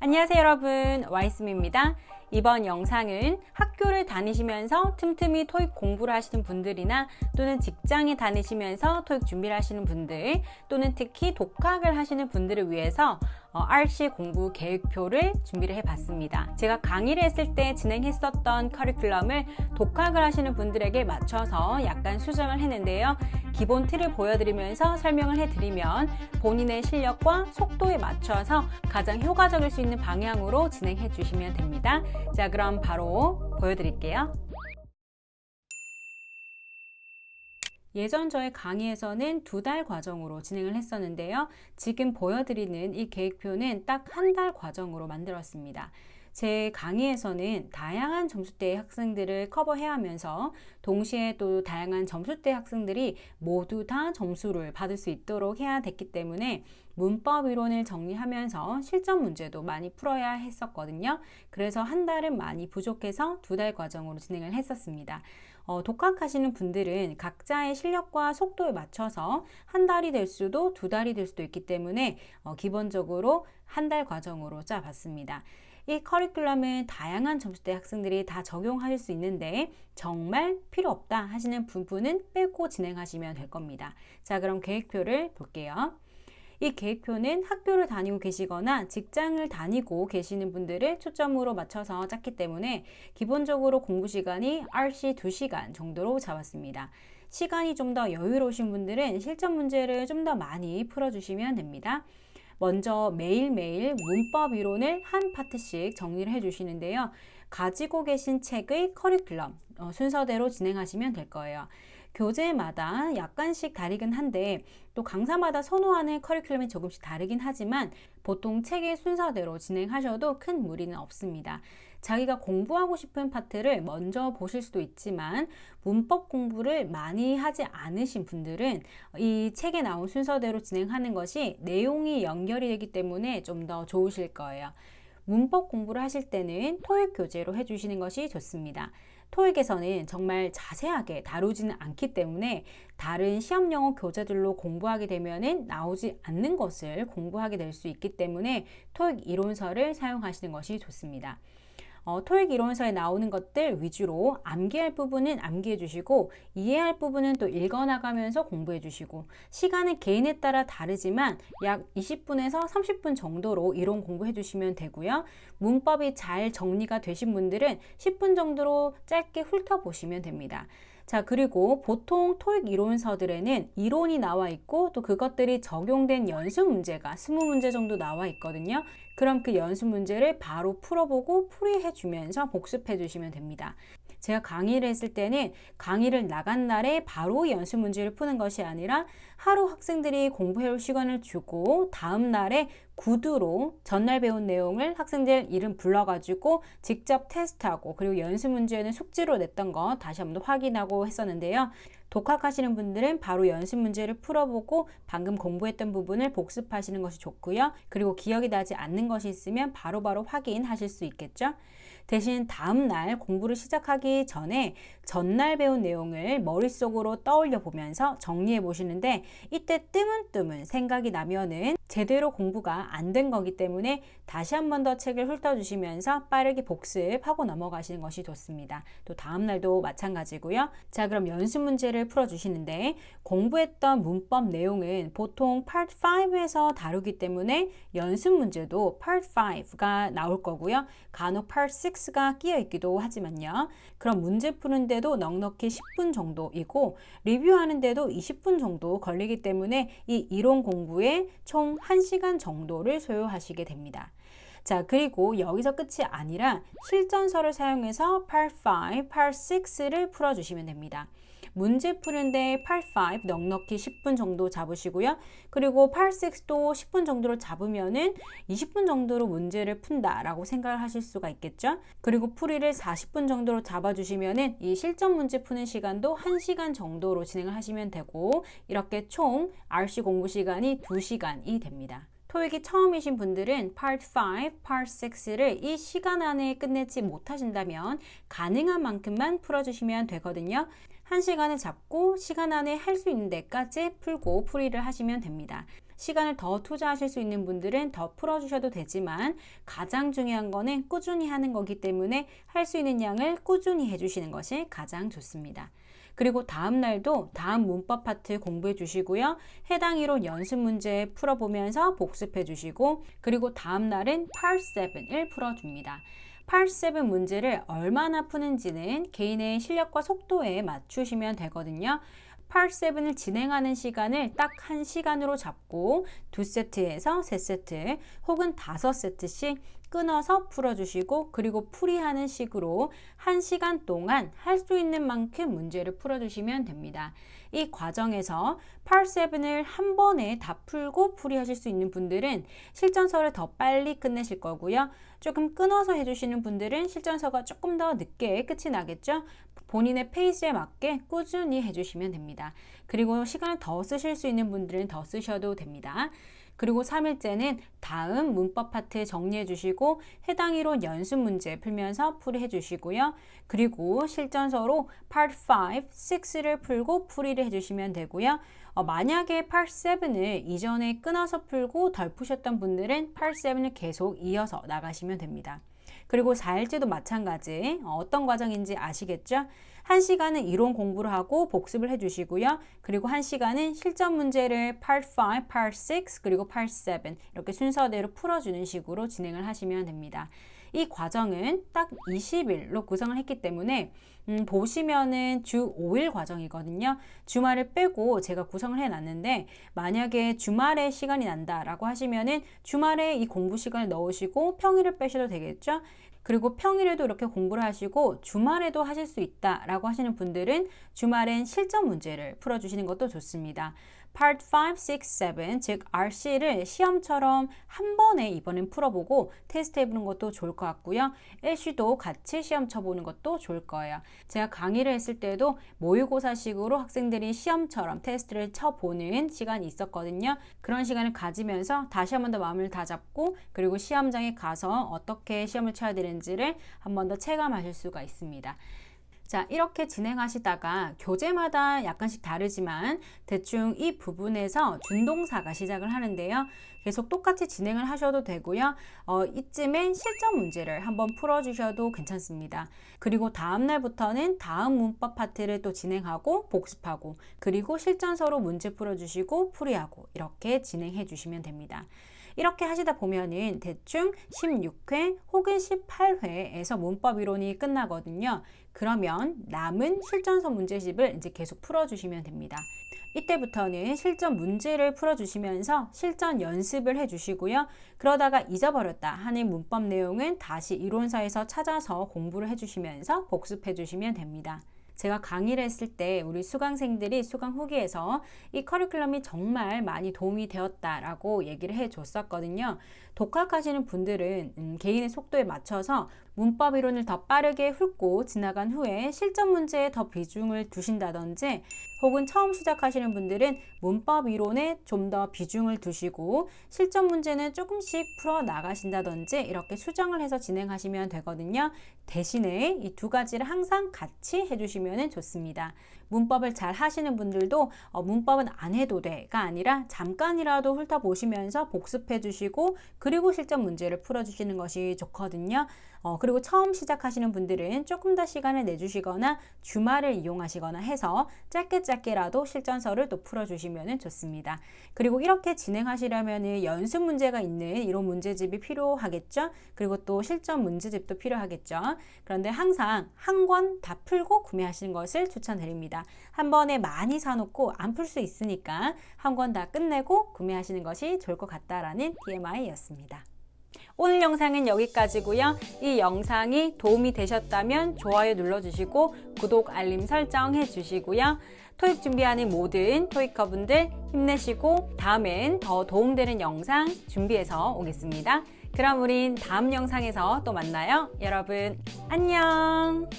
안녕하세요 여러분, 와이스미입니다. 이번 영상은 학교를 다니시면서 틈틈이 토익 공부를 하시는 분들이나 또는 직장에 다니시면서 토익 준비를 하시는 분들 또는 특히 독학을 하시는 분들을 위해서 RC 공부 계획표를 준비를 해봤습니다. 제가 강의를 했을 때 진행했었던 커리큘럼을 독학을 하시는 분들에게 맞춰서 약간 수정을 했는데요. 기본 틀을 보여드리면서 설명을 해드리면 본인의 실력과 속도에 맞춰서 가장 효과적일 수 있는 방향으로 진행해 주시면 됩니다. 자, 그럼 바로 보여드릴게요. 예전 저의 강의에서는 2달 과정으로 진행을 했었는데요. 지금 보여드리는 이 계획표는 딱 1달 과정으로 만들었습니다. 제 강의에서는 다양한 점수대의 학생들을 커버해야 하면서 동시에 또 다양한 점수대 학생들이 모두 다 점수를 받을 수 있도록 해야 됐기 때문에 문법 이론을 정리하면서 실전 문제도 많이 풀어야 했었거든요. 그래서 1달은 많이 부족해서 2달 과정으로 진행을 했었습니다. 독학하시는 분들은 각자의 실력과 속도에 맞춰서 1달이 될 수도 2달이 될 수도 있기 때문에 기본적으로 1달 과정으로 짜봤습니다. 이 커리큘럼은 다양한 점수대 학생들이 다 적용하실 수 있는데 정말 필요 없다 하시는 부분은 빼고 진행하시면 될 겁니다. 자, 그럼 계획표를 볼게요. 이 계획표는 학교를 다니고 계시거나 직장을 다니고 계시는 분들을 초점으로 맞춰서 짰기 때문에 기본적으로 공부 시간이 RC 2시간 정도로 잡았습니다. 시간이 좀 더 여유로우신 분들은 실전 문제를 좀 더 많이 풀어주시면 됩니다. 먼저 매일매일 문법 이론을 한 파트씩 정리를 해주시는데요. 가지고 계신 책의 커리큘럼 순서대로 진행하시면 될 거예요. 교재마다 약간씩 다르긴 한데 또 강사마다 선호하는 커리큘럼이 조금씩 다르긴 하지만 보통 책의 순서대로 진행하셔도 큰 무리는 없습니다. 자기가 공부하고 싶은 파트를 먼저 보실 수도 있지만 문법 공부를 많이 하지 않으신 분들은 이 책에 나온 순서대로 진행하는 것이 내용이 연결이 되기 때문에 좀 더 좋으실 거예요. 문법 공부를 하실 때는 토익 교재로 해주시는 것이 좋습니다. 토익에서는 정말 자세하게 다루지는 않기 때문에 다른 시험 영어 교재들로 공부하게 되면은 나오지 않는 것을 공부하게 될 수 있기 때문에 토익 이론서를 사용하시는 것이 좋습니다. 토익 이론서에 나오는 것들 위주로 암기할 부분은 암기해 주시고 이해할 부분은 또 읽어나가면서 공부해 주시고 시간은 개인에 따라 다르지만 약 20분에서 30분 정도로 이론 공부해 주시면 되고요. 문법이 잘 정리가 되신 분들은 10분 정도로 짧게 훑어보시면 됩니다. 자, 그리고 보통 토익 이론서들에는 이론이 나와 있고 또 그것들이 적용된 연습 문제가 20문제 정도 나와 있거든요. 그럼 그 연습 문제를 바로 풀어보고 풀이해 주면서 복습해 주시면 됩니다. 제가 강의를 했을 때는 강의를 나간 날에 바로 연습 문제를 푸는 것이 아니라 하루 학생들이 공부해올 시간을 주고 다음 날에 구두로 전날 배운 내용을 학생들 이름 불러가지고 직접 테스트하고 그리고 연습 문제는 숙지로 냈던 거 다시 한번 확인하고 했었는데요. 독학하시는 분들은 바로 연습 문제를 풀어보고 방금 공부했던 부분을 복습하시는 것이 좋고요. 그리고 기억이 나지 않는 것이 있으면 바로바로 확인하실 수 있겠죠. 대신 다음날 공부를 시작하기 전에 전날 배운 내용을 머릿속으로 떠올려 보면서 정리해 보시는데 이때 뜨문뜨문 생각이 나면은 제대로 공부가 안 된 거기 때문에 다시 한 번 더 책을 훑어주시면서 빠르게 복습하고 넘어가시는 것이 좋습니다. 또 다음날도 마찬가지고요. 자, 그럼 연습 문제를 풀어주시는데 공부했던 문법 내용은 보통 Part 5에서 다루기 때문에 연습 문제도 Part 5가 나올 거고요. 간혹 Part 6가 끼어 있기도 하지만요. 그럼 문제 푸는데도 넉넉히 10분 정도이고 리뷰하는데도 20분 정도 걸리기 때문에 이 이론 공부에 총 1시간 정도를 소요하시게 됩니다. 자, 그리고 여기서 끝이 아니라 실전서를 사용해서 Part 5, Part 6를 풀어주시면 됩니다. 문제 푸는데 Part 5 넉넉히 10분 정도 잡으시고요. 그리고 Part 6도 10분 정도로 잡으면은 20분 정도로 문제를 푼다라고 생각을 하실 수가 있겠죠. 그리고 풀이를 40분 정도로 잡아주시면은 이 실전 문제 푸는 시간도 1시간 정도로 진행을 하시면 되고 이렇게 총 RC 공부 시간이 2시간이 됩니다. 토익이 처음이신 분들은 Part 5, Part 6를 이 시간 안에 끝내지 못하신다면 가능한 만큼만 풀어주시면 되거든요. 1시간을 잡고 시간 안에 할 수 있는 데까지 풀고 풀이를 하시면 됩니다. 시간을 더 투자하실 수 있는 분들은 더 풀어주셔도 되지만 가장 중요한 거는 꾸준히 하는 거기 때문에 할 수 있는 양을 꾸준히 해주시는 것이 가장 좋습니다. 그리고 다음 날도 다음 문법 파트 공부해 주시고요. 해당 이론 연습 문제 풀어보면서 복습해 주시고, 그리고 다음 날은 Part 7을 풀어줍니다. Part 7 문제를 얼마나 푸는지는 개인의 실력과 속도에 맞추시면 되거든요. Part 7을 진행하는 시간을 딱 1시간으로 잡고 2세트에서 3세트 혹은 5세트씩 끊어서 풀어주시고, 그리고 풀이하는 식으로 1시간 동안 할 수 있는 만큼 문제를 풀어주시면 됩니다. 이 과정에서 Part 7을 한 번에 다 풀고 풀이하실 수 있는 분들은 실전서를 더 빨리 끝내실 거고요. 조금 끊어서 해주시는 분들은 실전서가 조금 더 늦게 끝이 나겠죠. 본인의 페이스에 맞게 꾸준히 해주시면 됩니다. 그리고 시간을 더 쓰실 수 있는 분들은 더 쓰셔도 됩니다. 그리고 3일째는 다음 문법 파트 정리해 주시고 해당 이론 연습 문제 풀면서 풀이해 주시고요. 그리고 실전서로 Part 5, 6를 풀고 풀이를 해주시면 되고요. 만약에 Part 7을 이전에 끊어서 풀고 덜 푸셨던 분들은 Part 7을 계속 이어서 나가시면 됩니다. 그리고 4일째도 마찬가지. 어떤 과정인지 아시겠죠? 1시간은 이론 공부를 하고 복습을 해주시고요. 그리고 1시간은 실전 문제를 Part 5, Part 6, 그리고 Part 7 이렇게 순서대로 풀어주는 식으로 진행을 하시면 됩니다. 이 과정은 딱 20일로 구성을 했기 때문에 보시면은 주 5일 과정이거든요. 주말을 빼고 제가 구성을 해놨는데, 만약에 주말에 시간이 난다라고 하시면은 주말에 이 공부 시간을 넣으시고 평일을 빼셔도 되겠죠. 그리고 평일에도 이렇게 공부를 하시고 주말에도 하실 수 있다라고 하시는 분들은 주말엔 실전 문제를 풀어주시는 것도 좋습니다. Part 5, 6, 7, 즉 RC를 시험처럼 한 번에 이번엔 풀어보고 테스트 해보는 것도 좋을 것 같고요. LC도 같이 시험 쳐보는 것도 좋을 거예요. 제가 강의를 했을 때도 모의고사식으로 학생들이 시험처럼 테스트를 쳐보는 시간이 있었거든요. 그런 시간을 가지면서 다시 한 번 더 마음을 다잡고, 그리고 시험장에 가서 어떻게 시험을 쳐야 되는지를 한 번 더 체감하실 수가 있습니다. 자, 이렇게 진행하시다가 교재마다 약간씩 다르지만 대충 이 부분에서 준동사가 시작을 하는데요. 계속 똑같이 진행을 하셔도 되고요. 이쯤에 실전 문제를 한번 풀어주셔도 괜찮습니다. 그리고 다음 날부터는 다음 문법 파트를 또 진행하고 복습하고, 그리고 실전서로 문제 풀어주시고 풀이하고 이렇게 진행해 주시면 됩니다. 이렇게 하시다 보면은 대충 16회 혹은 18회에서 문법 이론이 끝나거든요. 그러면 남은 실전서 문제집을 이제 계속 풀어주시면 됩니다. 이때부터는 실전 문제를 풀어주시면서 실전 연습을 해주시고요. 그러다가 잊어버렸다 하는 문법 내용은 다시 이론서에서 찾아서 공부를 해주시면서 복습해주시면 됩니다. 제가 강의를 했을 때 우리 수강생들이 수강 후기에서 이 커리큘럼이 정말 많이 도움이 되었다라고 얘기를 해줬었거든요. 독학하시는 분들은 개인의 속도에 맞춰서 문법 이론을 더 빠르게 훑고 지나간 후에 실전 문제에 더 비중을 두신다든지, 혹은 처음 시작하시는 분들은 문법 이론에 좀 더 비중을 두시고 실전 문제는 조금씩 풀어 나가신다든지 이렇게 수정을 해서 진행하시면 되거든요. 대신에 이 두 가지를 항상 같이 해주시면 좋습니다. 문법을 잘 하시는 분들도 문법은 안 해도 돼가 아니라 잠깐이라도 훑어보시면서 복습해 주시고, 그리고 실전 문제를 풀어주시는 것이 좋거든요. 그리고 처음 시작하시는 분들은 조금 더 시간을 내주시거나 주말을 이용하시거나 해서 짧게라도 실전서를 또 풀어주시면 좋습니다. 그리고 이렇게 진행하시려면 연습 문제가 있는 이론 문제집이 필요하겠죠. 그리고 또 실전 문제집도 필요하겠죠. 그런데 항상 한 권 다 풀고 구매하시는 것을 추천드립니다. 한 번에 많이 사놓고 안 풀 수 있으니까 한 권 다 끝내고 구매하시는 것이 좋을 것 같다라는 TMI였습니다. 오늘 영상은 여기까지고요. 이 영상이 도움이 되셨다면 좋아요 눌러주시고 구독, 알림 설정 해주시고요. 토익 준비하는 모든 토익커분들 힘내시고 다음엔 더 도움되는 영상 준비해서 오겠습니다. 그럼 우린 다음 영상에서 또 만나요. 여러분 안녕.